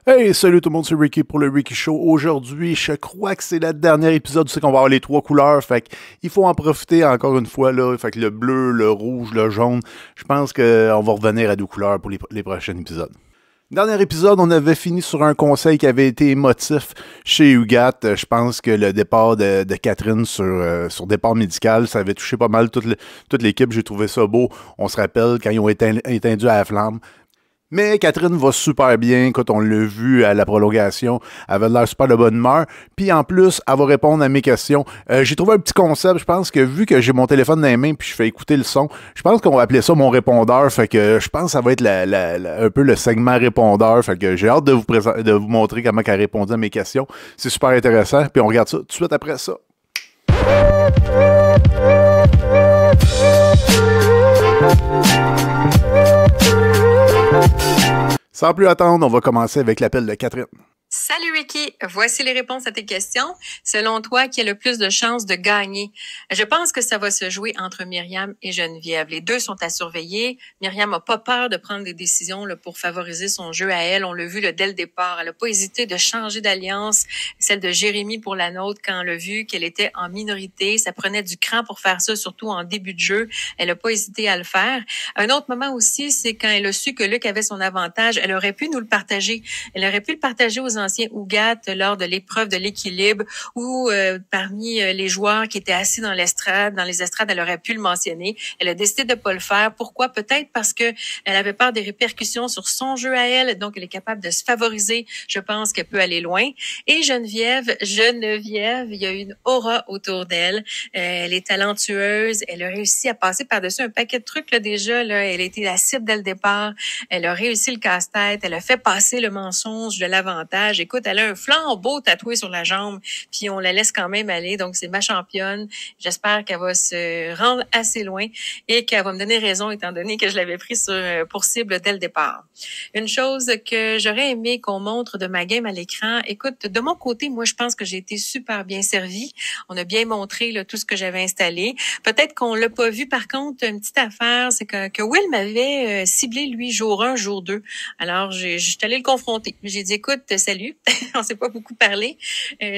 Hey, salut tout le monde, c'est Ricky pour le Ricky Show. Aujourd'hui, je crois que c'est le dernier épisode, tu sais qu'on va avoir les trois couleurs, fait qu'il faut en profiter encore une fois, là. Fait que le bleu, le rouge, le jaune, je pense qu'on va revenir à deux couleurs pour les prochains épisodes. Dernier épisode, on avait fini sur un conseil qui avait été émotif chez Hugat. Je pense que le départ de Catherine sur départ médical, ça avait touché pas mal toute l'équipe. J'ai trouvé ça beau. On se rappelle quand ils ont éteint à la flamme. Mais Catherine va super bien, quand on l'a vu à la prolongation, elle avait l'air super de bonne humeur. Puis en plus, elle va répondre à mes questions. J'ai trouvé un petit concept, je pense que vu que j'ai mon téléphone dans les mains puis je fais écouter le son, je pense qu'on va appeler ça mon répondeur. Fait que je pense que ça va être un peu le segment répondeur. Fait que j'ai hâte de vous montrer comment elle a répondu à mes questions. C'est super intéressant. Puis on regarde ça tout de suite après ça. Sans plus attendre, on va commencer avec l'appel de Catherine. Salut Ricky, voici les réponses à tes questions. Selon toi, qui a le plus de chances de gagner? Je pense que ça va se jouer entre Myriam et Geneviève. Les deux sont à surveiller. Myriam n'a pas peur de prendre des décisions là, pour favoriser son jeu à elle. On l'a vu là, dès le départ. Elle n'a pas hésité de changer d'alliance. Celle de Jérémy pour la nôtre, quand on l'a vu qu'elle était en minorité. Ça prenait du cran pour faire ça, surtout en début de jeu. Elle n'a pas hésité à le faire. Un autre moment aussi, c'est quand elle a su que Luc avait son avantage. Elle aurait pu nous le partager. Elle aurait pu le partager aux anciens Ougat lors de l'épreuve de l'équilibre ou parmi les joueurs qui étaient assis dans l'estrade, elle aurait pu le mentionner. Elle a décidé de pas le faire. Pourquoi? Peut-être parce que elle avait peur des répercussions sur son jeu à elle, donc elle est capable de se favoriser. Je pense qu'elle peut aller loin. Et Geneviève, il y a une aura autour d'elle. Elle est talentueuse. Elle a réussi à passer par-dessus un paquet de trucs là, déjà. Là. Elle a été la cible dès le départ. Elle a réussi le casse-tête. Elle a fait passer le mensonge de l'avantage. Écoute, elle a un flambeau tatoué sur la jambe, puis on la laisse quand même aller. Donc, c'est ma championne. J'espère qu'elle va se rendre assez loin et qu'elle va me donner raison, étant donné que je l'avais pris pour cible dès le départ. Une chose que j'aurais aimé qu'on montre de ma game à l'écran, écoute, de mon côté, moi, je pense que j'ai été super bien servie. On a bien montré là, tout ce que j'avais installé. Peut-être qu'on l'a pas vu. Par contre, une petite affaire, c'est que Will m'avait ciblé, lui, jour 1, jour 2. Alors, je suis allée le confronter. J'ai dit, écoute, salut, on s'est pas beaucoup parlé.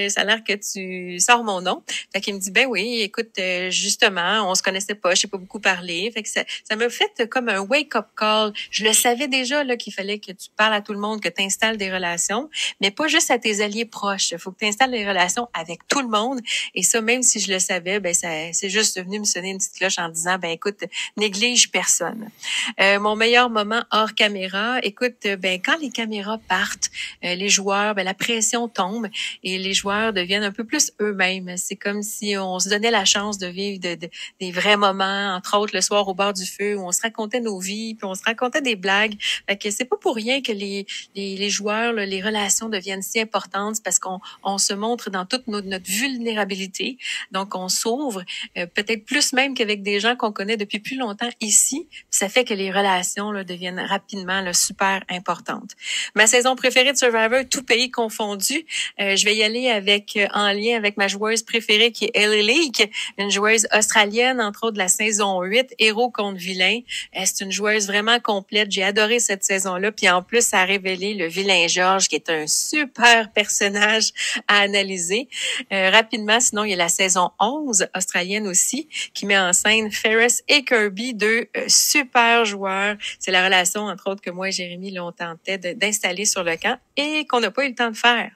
Ça a l'air que tu sors mon nom. Fait qu'il me dit, ben oui, écoute, justement, on se connaissait pas, je sais pas beaucoup parlé. Fait que ça m'a fait comme un wake-up call. Je le savais déjà là qu'il fallait que tu parles à tout le monde, que tu installes des relations, mais pas juste à tes alliés proches. Il faut que tu installes des relations avec tout le monde. Et ça, même si je le savais, ben c'est juste venu me sonner une petite cloche en disant, ben écoute, néglige personne. Mon meilleur moment hors caméra, écoute, ben quand les caméras partent, les joueurs, ben la pression tombe et les joueurs deviennent un peu plus eux-mêmes. C'est comme si on se donnait la chance de vivre des vrais moments, entre autres le soir au bord du feu où on se racontait nos vies, puis on se racontait des blagues. Fait que c'est pas pour rien que les joueurs, là, les relations deviennent si importantes, c'est parce qu'on se montre dans toute notre vulnérabilité. Donc on s'ouvre, peut-être plus même qu'avec des gens qu'on connaît depuis plus longtemps ici. Ça fait que les relations là, deviennent rapidement là, super importantes. Ma saison préférée de Survivor, tout pays confondu. Je vais y aller en lien avec ma joueuse préférée qui est Ellie Leak, une joueuse australienne, entre autres de la saison 8, héros contre vilain. C'est une joueuse vraiment complète. J'ai adoré cette saison-là. Puis en plus, ça a révélé le vilain George, qui est un super personnage à analyser. Rapidement, sinon, il y a la saison 11, australienne aussi, qui met en scène Ferris et Kirby, deux super joueurs. C'est la relation, entre autres, que moi et Jérémy l'on tentait d'installer sur le camp et qu'on n'a pas eu le temps de faire.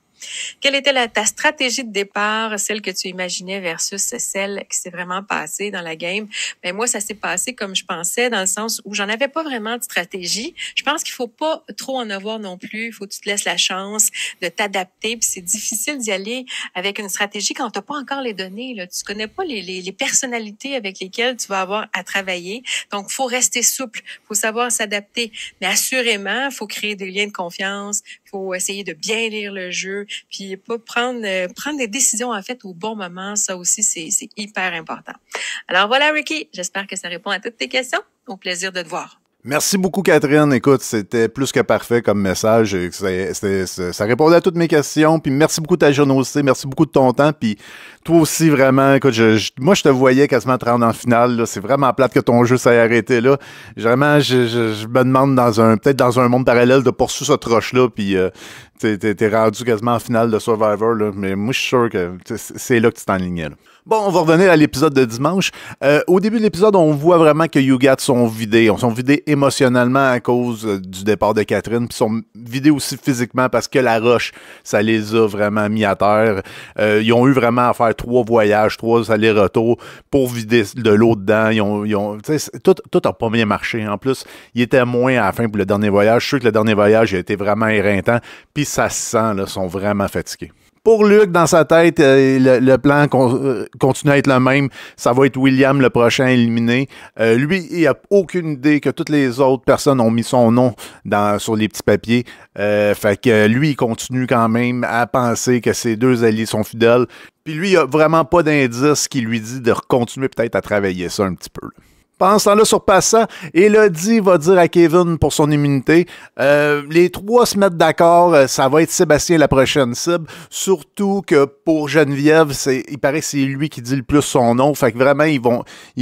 Quelle était ta stratégie de départ, celle que tu imaginais versus celle qui s'est vraiment passée dans la game? Ben moi, ça s'est passé comme je pensais, dans le sens où j'en avais pas vraiment de stratégie. Je pense qu'il faut pas trop en avoir non plus. Il faut que tu te laisses la chance de t'adapter. Puis c'est difficile d'y aller avec une stratégie quand t'as pas encore les données. Là. Tu connais pas les personnalités avec lesquelles tu vas avoir à travailler. Donc, faut rester souple. Faut savoir s'adapter. Mais assurément, faut créer des liens de confiance. Faut essayer de bien lire le jeu. Puis pas prendre des décisions en fait au bon moment, ça aussi c'est hyper important. Alors voilà Ricky, j'espère que ça répond à toutes tes questions. Au plaisir de te voir. Merci beaucoup, Catherine. Écoute, c'était plus que parfait comme message. Ça répondait à toutes mes questions. Puis merci beaucoup de ta générosité. Merci beaucoup de ton temps. Puis toi aussi, vraiment, écoute, moi, je te voyais quasiment te rendre en finale. Là. C'est vraiment plate que ton jeu s'est arrêté là. Vraiment, je me demande peut-être dans un monde parallèle de poursuivre cette roche-là. Puis, tu T'es rendu quasiment en finale de Survivor, là, mais moi, je suis sûr que c'est là que tu t'enlignais. Bon, on va revenir à l'épisode de dimanche. Au début de l'épisode, on voit vraiment que YouGat sont vidés. Ils sont vidés émotionnellement à cause du départ de Catherine, puis sont vidés aussi physiquement parce que la roche, ça les a vraiment mis à terre. Ils ont eu vraiment à faire 3 voyages, 3 allers-retours pour vider de l'eau dedans. Tout a pas bien marché. En plus, ils étaient moins à la fin pour le dernier voyage. Je suis sûr que le dernier voyage a été vraiment éreintant, puis ça se sent, là, ils sont vraiment fatigués. Pour Luc, dans sa tête, le plan continue à être le même. Ça va être William le prochain éliminé. Lui, il n'a aucune idée que toutes les autres personnes ont mis son nom sur les petits papiers. Fait que lui, il continue quand même à penser que ses 2 alliés sont fidèles. Puis lui, il n'a vraiment pas d'indice qui lui dit de continuer peut-être à travailler ça un petit peu, là. Pendant ce temps-là, sur Passa, Elodie va dire à Kevin pour son immunité, les 3 se mettent d'accord, ça va être Sébastien la prochaine cible, surtout que pour Geneviève, il paraît que c'est lui qui dit le plus son nom, fait que vraiment, ils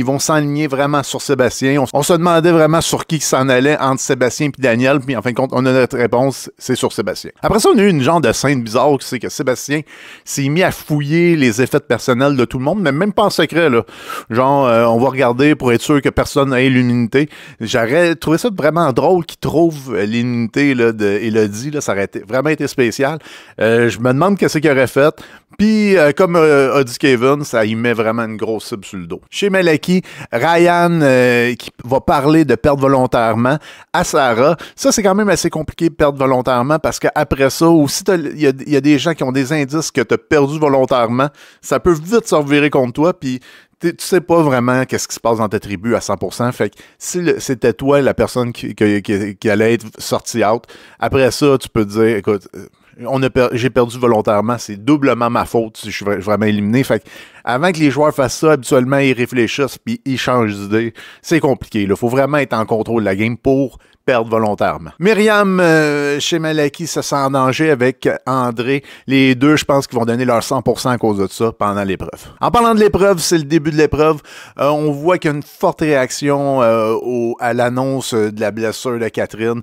vont s'enligner vraiment sur Sébastien. On se demandait vraiment sur qui s'en allait entre Sébastien et Daniel, puis en fin de compte, on a notre réponse, c'est sur Sébastien. Après ça, on a eu une genre de scène bizarre, c'est que Sébastien s'est mis à fouiller les effets personnels de tout le monde, mais même pas en secret, là. Genre, on va regarder pour être sûr que personne n'ait l'immunité. J'aurais trouvé ça vraiment drôle qu'il trouve l'immunité d'Elodie. Ça aurait vraiment été spécial. Je me demande qu'est-ce qu'il aurait fait. Puis, comme a dit Kevin, ça y met vraiment une grosse cible sur le dos. Chez Malaki, Ryan qui va parler de perdre volontairement à Sarah. Ça, c'est quand même assez compliqué de perdre volontairement parce qu'après ça, aussi, il y a des gens qui ont des indices que tu as perdu volontairement. Ça peut vite se revirer contre toi. Puis, tu sais pas vraiment qu'est-ce qui se passe dans ta tribu à 100%. Fait que si c'était toi la personne qui allait être sortie out, après ça, tu peux te dire, écoute, j'ai perdu volontairement, c'est doublement ma faute si je suis vraiment éliminé. Fait que avant que les joueurs fassent ça, habituellement, ils réfléchissent puis ils changent d'idée. C'est compliqué. Il faut vraiment être en contrôle de la game pour perdre volontairement. Myriam chez Malaki se sent en danger avec André. Les deux, je pense qu'ils vont donner leur 100% à cause de ça pendant l'épreuve. En parlant de l'épreuve, c'est le début de l'épreuve. On voit qu'il y a une forte réaction à l'annonce de la blessure de Catherine.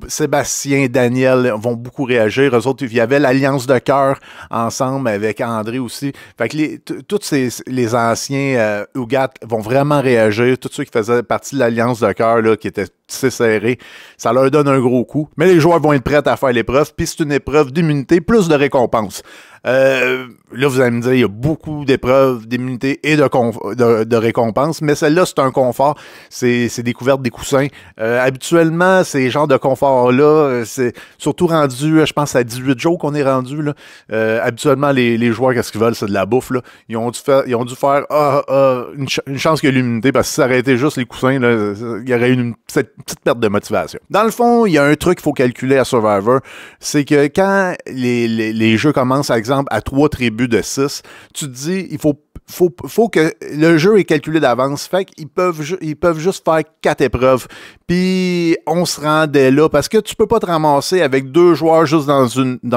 Sébastien et Daniel vont beaucoup réagir. Eux autres, il y avait l'alliance de cœur ensemble avec André aussi. Fait que tous les anciens Ougat vont vraiment réagir. Tous ceux qui faisaient partie de l'alliance de cœur, là, qui étaient c'est serré, ça leur donne un gros coup. Mais les joueurs vont être prêts à faire l'épreuve, puis c'est une épreuve d'immunité plus de récompense. Là, vous allez me dire, il y a beaucoup d'épreuves d'immunité et de récompenses, mais celle-là, c'est un confort. C'est découverte des coussins. Habituellement, ces genres de confort-là, c'est surtout rendu, je pense, à 18 jours qu'on est rendu. Là. Habituellement, les joueurs, qu'est-ce qu'ils veulent, c'est de la bouffe. Là. Ils ont dû faire une chance qu'il y ait l'immunité, parce que si ça aurait été juste les coussins, là, il y aurait eu une petite perte de motivation. Dans le fond, il y a un truc qu'il faut calculer à Survivor, c'est que quand les jeux commencent, par exemple, à 3 tribus de 6, tu te dis, il faut que le jeu est calculé d'avance. Fait qu'ils peuvent juste faire 4 épreuves. Puis on se rendait là parce que tu peux pas te ramasser avec 2 joueurs juste dans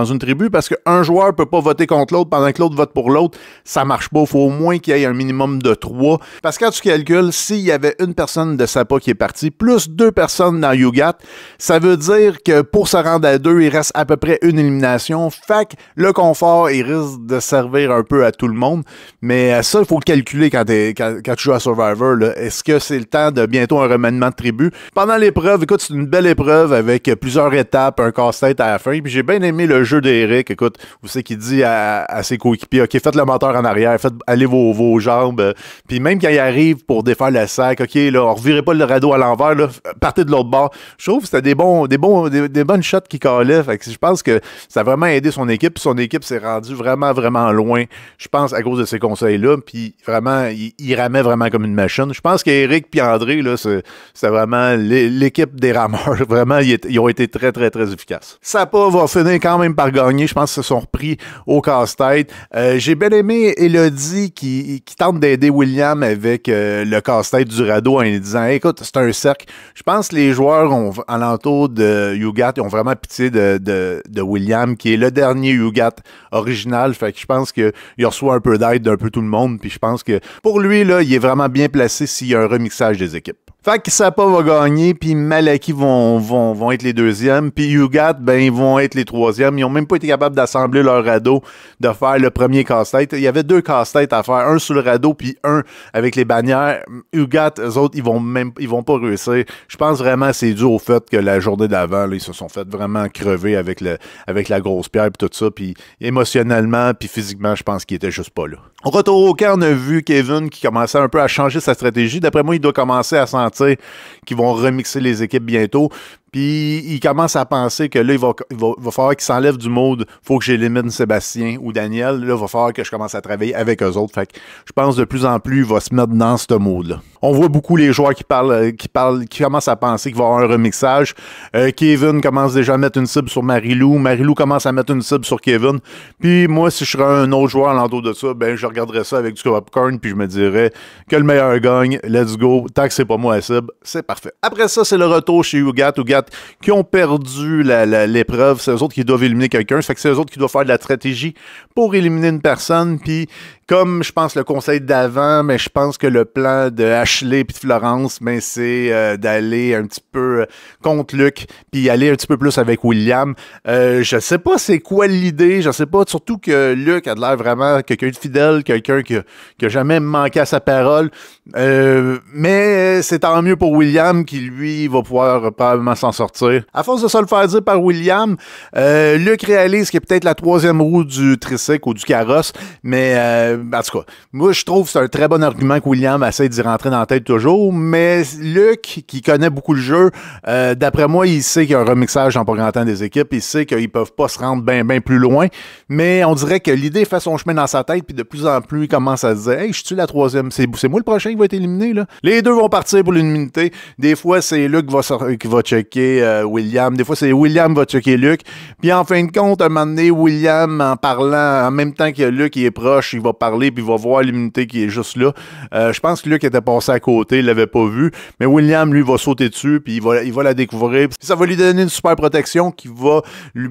une tribu parce qu'un joueur peut pas voter contre l'autre pendant que l'autre vote pour l'autre. Ça marche pas. Il faut au moins qu'il y ait un minimum de 3. Parce que quand tu calcules, s'il y avait une personne de Sapa qui est partie, plus 2 personnes dans YouGat, ça veut dire que pour se rendre à 2, il reste à peu près une élimination. Fait que le confort, il risque de servir un peu à tout le monde. Mais ça, il faut le calculer quand tu joues à Survivor. Est-ce que c'est le temps de bientôt un remaniement de tribu? Pendant l'épreuve, écoute, c'est une belle épreuve avec plusieurs étapes, un casse-tête à la fin. Puis j'ai bien aimé le jeu d'Eric. Écoute, vous savez qu'il dit à ses coéquipiers, OK, faites le moteur en arrière, faites aller vos jambes. Puis même quand il arrive pour défaire le sac, OK, là, on revirait pas le radeau à l'envers, là, partez de l'autre bord. Je trouve que c'était des bonnes shots qui calaient. Fait que je pense que ça a vraiment aidé son équipe. Puis son équipe s'est rendue vraiment, vraiment loin, je pense, à cause de ces conseils-là. Puis vraiment, il ramait vraiment comme une machine. Je pense qu'Eric puis André, là, c'est vraiment l'équipe des rameurs. Vraiment, ils ont été très, très, très efficaces. Sapa va finir quand même par gagner. Je pense qu'ils se sont repris au casse-tête. J'ai bien aimé Elodie qui tente d'aider William avec le casse-tête du radeau en lui disant hey, écoute, c'est un cercle. Je pense que les joueurs alentour de YouGat ont vraiment pitié de William, qui est le dernier YouGat original. Fait que je pense qu'il reçoit un peu d'aide d'un peu tout le monde. Puis je pense que pour lui, là, il est vraiment bien placé s'il y a un remixage des équipes. Fait que Sapa va gagner, puis Malaki vont être les deuxièmes, puis Ugat, ben, ils vont être les troisièmes. Ils ont même pas été capables d'assembler leur radeau, de faire le premier casse-tête. Il y avait 2 casse-têtes à faire, un sur le radeau, puis un avec les bannières. Ugat, eux autres, ils vont pas réussir. Je pense vraiment que c'est dû au fait que la journée d'avant, là, ils se sont fait vraiment crever avec la grosse pierre et tout ça, puis émotionnellement, puis physiquement, je pense qu'ils étaient juste pas là. Au retour au camp, on a vu Kevin qui commençait un peu à changer sa stratégie. D'après moi, il doit commencer à sentir qu'ils vont remixer les équipes bientôt. Puis il commence à penser que là, il va falloir qu'il s'enlève du mode. Faut que j'élimine Sébastien ou Daniel. Là, il va falloir que je commence à travailler avec eux autres. Fait que je pense de plus en plus, il va se mettre dans ce mode-là. On voit beaucoup les joueurs qui commencent à penser qu'il va y avoir un remixage. Kevin commence déjà à mettre une cible sur Marilou. Marilou commence à mettre une cible sur Kevin. Puis moi, si je serais un autre joueur alentour de ça, ben je regarderais ça avec du popcorn puis je me dirais que le meilleur gagne. Let's go. Tant que c'est pas moi la cible, c'est parfait. Après ça, c'est le retour chez Ugat. Ugat qui ont perdu l'épreuve. C'est eux autres qui doivent éliminer quelqu'un. Ça fait que c'est eux autres qui doivent faire de la stratégie pour éliminer une personne. Puis comme je pense le conseil d'avant, mais je pense que le plan de Ashley et de Florence, ben, c'est d'aller un petit peu contre Luc, puis aller un petit peu plus avec William. Je sais pas c'est quoi l'idée, je sais pas, surtout que Luc a l'air vraiment quelqu'un de fidèle, quelqu'un qui a jamais manqué à sa parole. Mais c'est tant mieux pour William qui, lui, va pouvoir probablement s'en sortir. À force de se le faire dire par William, Luc réalise qu'il est peut-être la 3e roue du tricycle ou du carrosse, mais en tout cas, moi, je trouve que c'est un très bon argument que William essaie d'y rentrer dans la tête toujours, mais Luc, qui connaît beaucoup le jeu, d'après moi, il sait qu'il y a un remixage en programmant des équipes, il sait qu'ils peuvent pas se rendre bien plus loin, mais on dirait que l'idée fait son chemin dans sa tête, puis de plus en plus, il commence à se dire « Hey, je suis la 3e, c'est moi le prochain qui va être éliminé, là? » Les deux vont partir pour l'unité. Des fois, c'est Luc qui va checker William, des fois, c'est William qui va checker Luc, puis en fin de compte, à un moment donné, William, en parlant, en même temps que Luc est proche, il va parler puis il va voir l'immunité qui est juste là. Je pense que Luc était passé à côté, il l'avait pas vu, mais William, lui, va sauter dessus puis il va la découvrir. Puis ça va lui donner une super protection qui va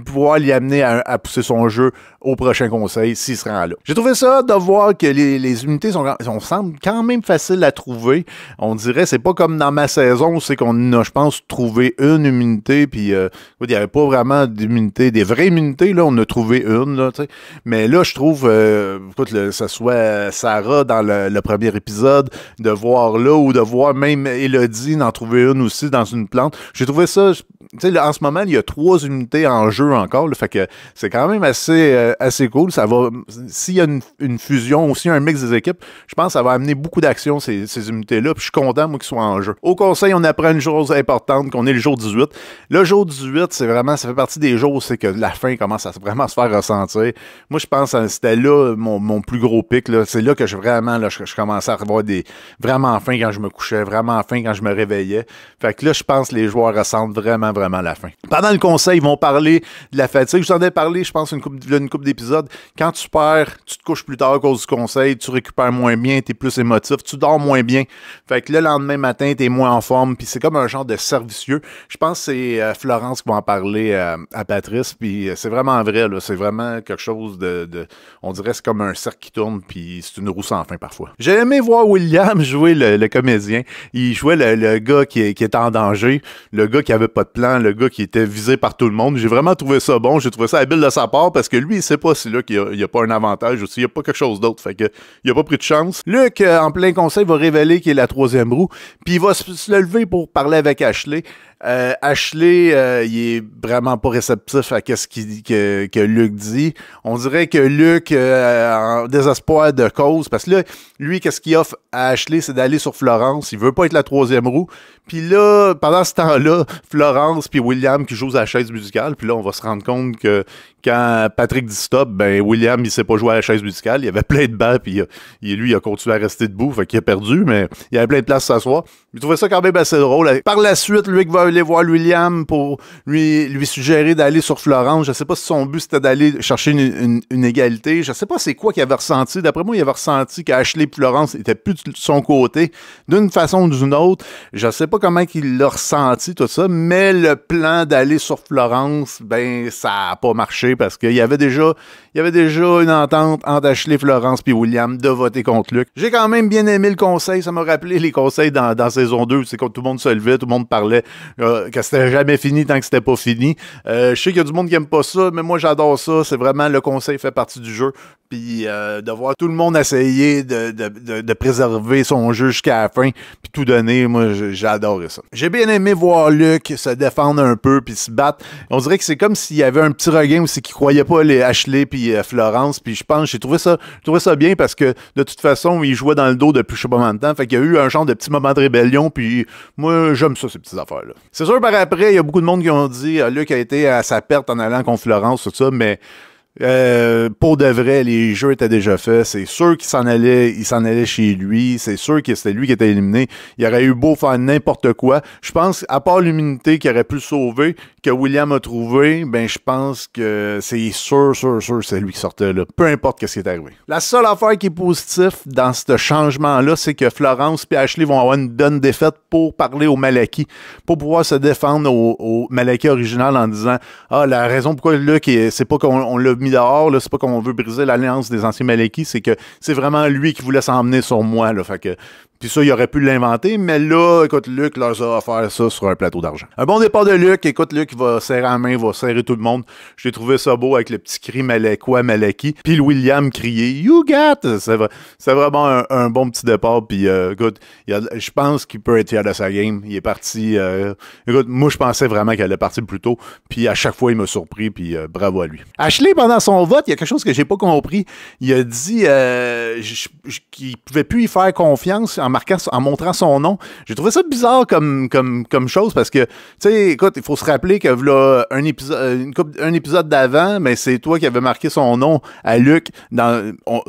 pouvoir l'y amener à pousser son jeu au prochain conseil s'il se rend là. J'ai trouvé ça de voir que les unités semblent quand même faciles à trouver. On dirait, c'est pas comme dans ma saison, c'est qu'on a, je pense, trouvé une immunité puis il n'y avait pas vraiment d'immunité, des vraies immunités, là, on a trouvé une, là, tu sais. Mais là, je trouve, ça soit Sarah dans le premier épisode, de voir là, ou de voir même Elodie d'en trouver une aussi dans une plante. J'ai trouvé ça, tu sais, en ce moment, il y a 3 unités en jeu encore, là, fait que c'est quand même assez cool. Ça va, s'il y a une fusion, aussi un mix des équipes, je pense que ça va amener beaucoup d'action, ces unités-là, puis je suis content, moi, qu'ils soient en jeu. Au conseil, on apprend une chose importante, qu'on est le jour 18. Le jour 18, c'est vraiment, ça fait partie des jours où c'est que la fin commence à vraiment se faire ressentir. Moi, je pense que c'était là mon plus gros pic, là. C'est là que je commençais à avoir vraiment faim quand je me couchais, vraiment faim quand je me réveillais. Fait que là, je pense que les joueurs ressentent vraiment la fin. Pendant le conseil, ils vont parler de la fatigue. Je vous en ai parlé, je pense, une couple d'épisodes. Quand tu perds, tu te couches plus tard à cause du conseil, tu récupères moins bien, t'es plus émotif, tu dors moins bien. Fait que le lendemain matin, t'es moins en forme, puis c'est comme un genre de cercle vicieux. Je pense que c'est Florence qui va en parler à Patrice, puis c'est vraiment vrai, là. C'est vraiment quelque chose on dirait que c'est comme un cercle qui tourne, puis c'est une roue sans fin parfois. J'ai aimé voir William jouer le comédien. Il jouait le gars qui était en danger, le gars qui avait pas de plan, le gars qui était visé par tout le monde. J'ai vraiment trouvé ça bon, j'ai trouvé ça habile de sa part, parce que lui, il sait pas si là qu'il y a pas un avantage ou s'il y a pas quelque chose d'autre. Fait que il a pas pris de chance. Luc, en plein conseil, va révéler qu'il est la 3e roue, puis il va se lever pour parler avec Ashley. Ashley, il est vraiment pas réceptif à ce que Luc dit. On dirait que Luc, en désespoir de cause, parce que là, lui, qu'est-ce qu'il offre à Ashley, c'est d'aller sur Florence. Il veut pas être la 3e roue. Puis là, pendant ce temps-là, Florence puis William qui jouent à la chaise musicale. Puis là, on va se rendre compte que quand Patrick dit stop, ben William, il sait pas jouer à la chaise musicale. Il y avait plein de bancs, puis lui, il a continué à rester debout. Fait qu'il a perdu, mais il y avait plein de place à s'asseoir. Il trouvait ça quand même assez drôle. Par la suite, Luc va aller voir William pour lui suggérer d'aller sur Florence. Je sais pas si son but, c'était d'aller chercher une égalité. Je sais pas c'est quoi qu'il avait ressenti. D'après moi, il avait ressenti qu'Ashley et Florence étaient plus de son côté, d'une façon ou d'une autre. Je sais pas comment il l'a ressenti, tout ça, mais le plan d'aller sur Florence, ben, ça a pas marché parce qu'il y avait déjà une entente entre Ashley, Florence puis William de voter contre Luc. J'ai quand même bien aimé le conseil. Ça m'a rappelé les conseils dans saison 2, c'est quand tout le monde se levait, tout le monde parlait que c'était jamais fini tant que c'était pas fini. Je sais qu'il y a du monde qui aime pas ça, mais moi j'adore ça. C'est vraiment le conseil fait partie du jeu. Puis de voir tout le monde essayer de préserver son jeu jusqu'à la fin, puis tout donner, moi j'ai adoré ça. J'ai bien aimé voir Luke se défendre un peu, puis se battre. On dirait que c'est comme s'il y avait un petit regain aussi qui croyait pas les Ashley puis Florence, puis je pense j'ai trouvé ça bien parce que de toute façon, il jouait dans le dos depuis je sais pas combien de temps, fait qu'il y a eu un genre de petit moment de rébellion, puis moi j'aime ça, ces petites affaires-là. C'est sûr, par après, il y a beaucoup de monde qui ont dit Luke a été à sa perte en allant contre Florence, tout ça, mais pour de vrai, les jeux étaient déjà faits. C'est sûr qu'il s'en allait chez lui. C'est sûr que c'était lui qui était éliminé. Il aurait eu beau faire n'importe quoi. Je pense, à part l'immunité qui aurait pu le sauver, que William a trouvé, ben je pense que c'est sûr, c'est lui qui sortait là. Peu importe ce qui est arrivé. La seule affaire qui est positive dans ce changement-là, c'est que Florence et Ashley vont avoir une bonne défaite pour parler au Malaki, pour pouvoir se défendre au Malaki original en disant la raison pourquoi Luke, c'est pas qu'on l'a mis dehors, là, c'est pas qu'on veut briser l'alliance des anciens Malaki, c'est que c'est vraiment lui qui voulait s'emmener sur moi, là, fait que puis ça, il aurait pu l'inventer, mais là, écoute, Luke leur a offert ça sur un plateau d'argent. Un bon départ de Luke. Écoute, Luke va serrer la main, va serrer tout le monde. J'ai trouvé ça beau avec le petit cri Malaki. Puis le William criait « You got! » C'est vraiment un bon petit départ. Puis écoute, je pense qu'il peut être fier de sa game. Il est parti... écoute, moi, je pensais vraiment qu'elle allait partir plus tôt. Puis à chaque fois, il m'a surpris. Puis bravo à lui. Ashley, pendant son vote, il y a quelque chose que j'ai pas compris. Il a dit qu'il pouvait plus y faire confiance en montrant son nom. J'ai trouvé ça bizarre comme chose parce que, tu sais, écoute, il faut se rappeler que là, un épisode d'avant, mais c'est toi qui avais marqué son nom à Luc.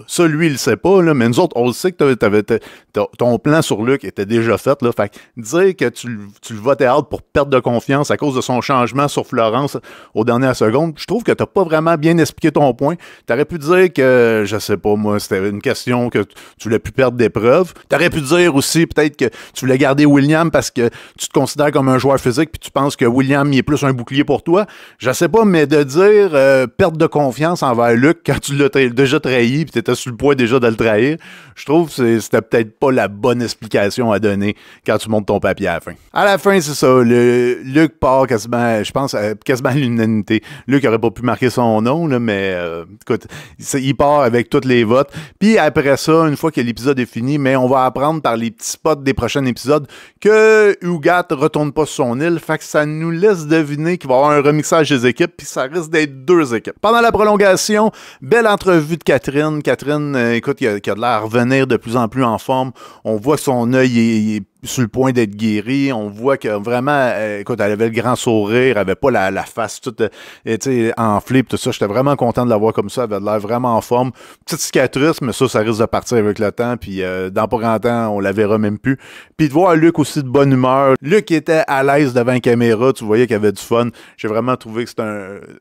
Ça, lui, il le sait pas, là, mais nous autres, on le sait que ton plan sur Luc était déjà fait. Là, fait que dire que tu le votais out pour perdre de confiance à cause de son changement sur Florence aux dernières secondes, je trouve que t'as pas vraiment bien expliqué ton point. T'aurais pu dire que, je sais pas, moi, c'était une question que tu voulais plus perdre d'épreuve. T'aurais pu dire aussi peut-être que tu voulais garder William parce que tu te considères comme un joueur physique puis tu penses que William il est plus un bouclier pour toi. Je sais pas, mais de dire perte de confiance envers Luc quand tu l'as déjà trahi puis tu étais sur le point déjà de le trahir, je trouve que c'était peut-être pas la bonne explication à donner quand tu montes ton papier à la fin. À la fin, c'est ça. Luc part quasiment, je pense, quasiment à l'unanimité. Luc aurait pas pu marquer son nom, là, mais écoute, il part avec tous les votes. Puis après ça, une fois que l'épisode est fini, mais on va apprendre par les petits spots des prochains épisodes que Ugat retourne pas sur son île, fait que ça nous laisse deviner qu'il va y avoir un remixage des équipes, puis ça risque d'être 2 équipes. Pendant la prolongation, belle entrevue de Catherine. Catherine, écoute, qui a de l'air à revenir de plus en plus en forme. On voit que son œil est sur le point d'être guéri. On voit que vraiment, écoute, elle avait le grand sourire, elle avait pas la face toute enflée, tout ça. J'étais vraiment content de la voir comme ça. Elle avait l'air vraiment en forme. Petite cicatrice, mais ça risque de partir avec le temps. Puis dans pas grand temps, on la verra même plus. Puis de voir Luc aussi de bonne humeur. Luc était à l'aise devant la caméra. Tu voyais qu'il avait du fun. J'ai vraiment trouvé que c'était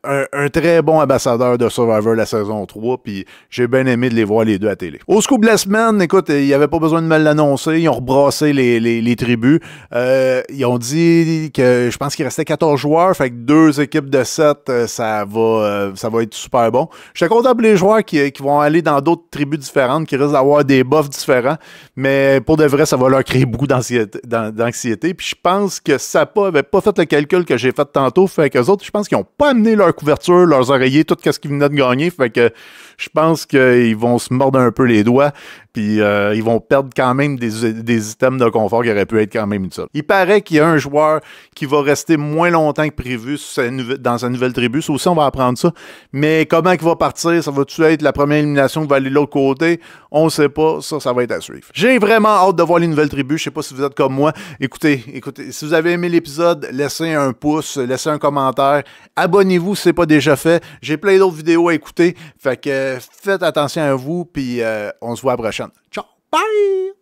un très bon ambassadeur de Survivor la saison 3. Puis j'ai bien aimé de les voir les deux à télé. Au scoop de la semaine, écoute, il n'y avait pas besoin de me l'annoncer. Ils ont rebrassé les tribus. Ils ont dit que je pense qu'il restait 14 joueurs, fait que 2 équipes de 7, ça va être super bon. J'étais content pour les joueurs qui vont aller dans d'autres tribus différentes, qui risquent d'avoir des buffs différents, mais pour de vrai, ça va leur créer beaucoup d'anxiété. Puis je pense que Sapa avait pas fait le calcul que j'ai fait tantôt, fait qu'eux autres, je pense qu'ils n'ont pas amené leur couverture, leurs oreillers, tout ce qu'ils venaient de gagner, fait que je pense qu'ils vont se mordre un peu les doigts, puis ils vont perdre quand même des items de confort qui auraient pu être quand même utiles. Il paraît qu'il y a un joueur qui va rester moins longtemps que prévu dans sa nouvelle tribu. Ça aussi, on va apprendre ça. Mais comment il va partir? Ça va-tu être la première élimination qui va aller de l'autre côté? On ne sait pas. Ça va être à suivre. J'ai vraiment hâte de voir les nouvelles tribus. Je sais pas si vous êtes comme moi. Écoutez, si vous avez aimé l'épisode, laissez un pouce, laissez un commentaire. Abonnez-vous si ce n'est pas déjà fait. J'ai plein d'autres vidéos à écouter. Fait que faites attention à vous, puis on se voit à la prochaine. Ciao! Bye!